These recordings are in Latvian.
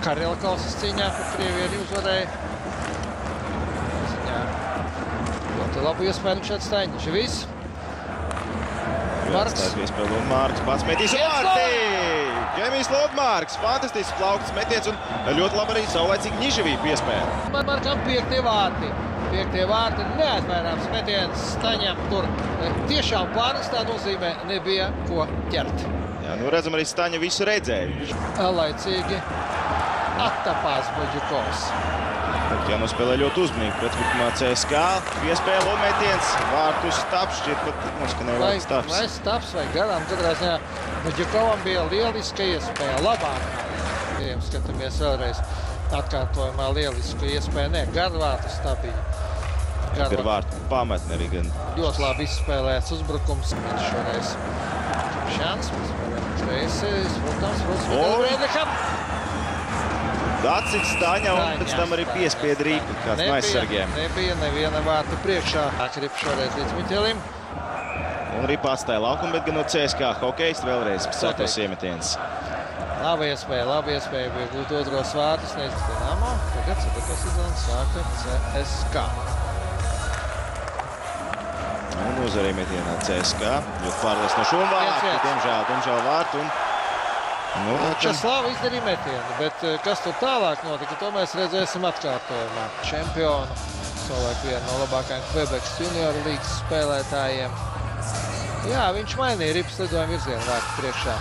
Karelkausas cīņā par Krievieti uzvarēja. Ļoti labu iespēju šeit Staņņš. Viss. Marks. Tā piespēl Lodmārks, pats metīs vārtī! Ģemijs Lodmārks, fantastisks plauktas metiens un ļoti labi arī saulaicīgi Ņiževī piespēle. Markam 5. vārti. 5. vārti, neatmērāms metiens Staņņam tur. Tiešām pārnestā nozīmē nebija ko ķert. Jā, nu redzam arī Staņņa visu redzēju. Laicīgi attapās Boģukovs. Jānospēlē ļoti uzmanīgi pretlikumā CSKA. Piespēle un metiens. Vārtu Staps šķiet pat noskanēja vārtu Staps. Vai Staps vai garām. Katrā ziņā Boģukovam bija lieliska iespēja. Labākā. Skatāmies vēlreiz atkārtojumā lielisku iespēju. Nē, garvārtu Stabija. Garvārtu pamatni arī gan. Ļoti labi izspēlēts uzbrukums. Šoreiz Šans. Reizes, protams, Dacits Staņa un pēc tam arī piespieda Rīku kāds no aizsargiem. Nebija neviena vārta priekšā. Akrip šoreiz līdz Miķelim. Un Ripa atstāja laukumu, bet gan no CSKA hokejs vēlreiz sētos iemetiens. Laba iespēja bija gūt otros vārtus. Neizdas Dinamo. Tagad 4. sezonas sāka CSKA. Un uzvarēja metienā CSKA. Ļoti pārliecinoši un vārtu. Diemžēl vārtu. Česlava izdarīja metienu, bet kas tur tālāk notika, to mēs redzēsim atkārtojumā. Čempionu, savulaik vienu no labākajiem Kvebekas junioru līgas spēlētājiem. Jā, viņš mainīja Ripas lidojumu virzienu vārtu priekšā.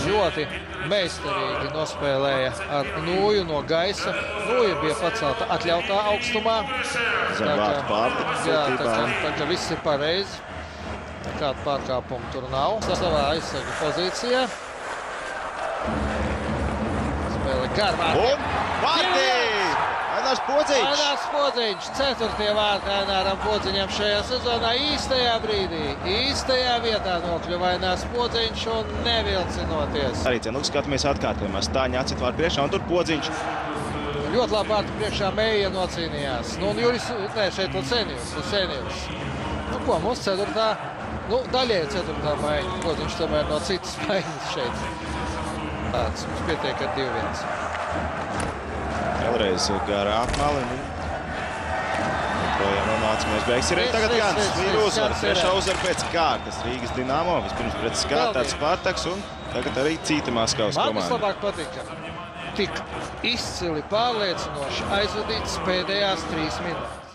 Ļoti meistarīgi nospēlēja ar Nūju no gaisa. Nūja bija pacelta atļautā augstumā. Zem vārtu pārtikas. Jā, tā kā viss ir pareizi. Kādu pārkāpumu tur nav. Savā aizsarga pozīcijā. Spēle garvārti. Un vārtī! Ainārs Podziņš! Ainārs Podziņš, 4. vārti Aināram Podziņam šajā sezonā īstajā brīdī. Īstajā vietā nokļuva Ainārs Podziņš un nevilcinoties. Arī skatāmies atkārtojumā. Staņa atcīt vārtu priekšā un tur Podziņš. Ļoti labi vārtu priekšā Meija nocīnījās. Nu, un Juris, šeit Lucēnijus. Nu, ko, mums 4. Daļēji 4. maiņa. Podziņš tomēr no citas maiņas šeit. Tāds mums pietiek ar 2-1. Vēlreiz garā apmali. Projām nonācamies beigas. Ir tagad Gans. Ir uzvara. Trešā uzvara pēc kārtas. Rīgas Dinamo. Vispirms pret Spartaks, Spartaks un tagad arī cita Maskavas komanda. Man vislabāk patika. Tik izcili pārliecinoši aizvadīts pēdējās 3 minūtes.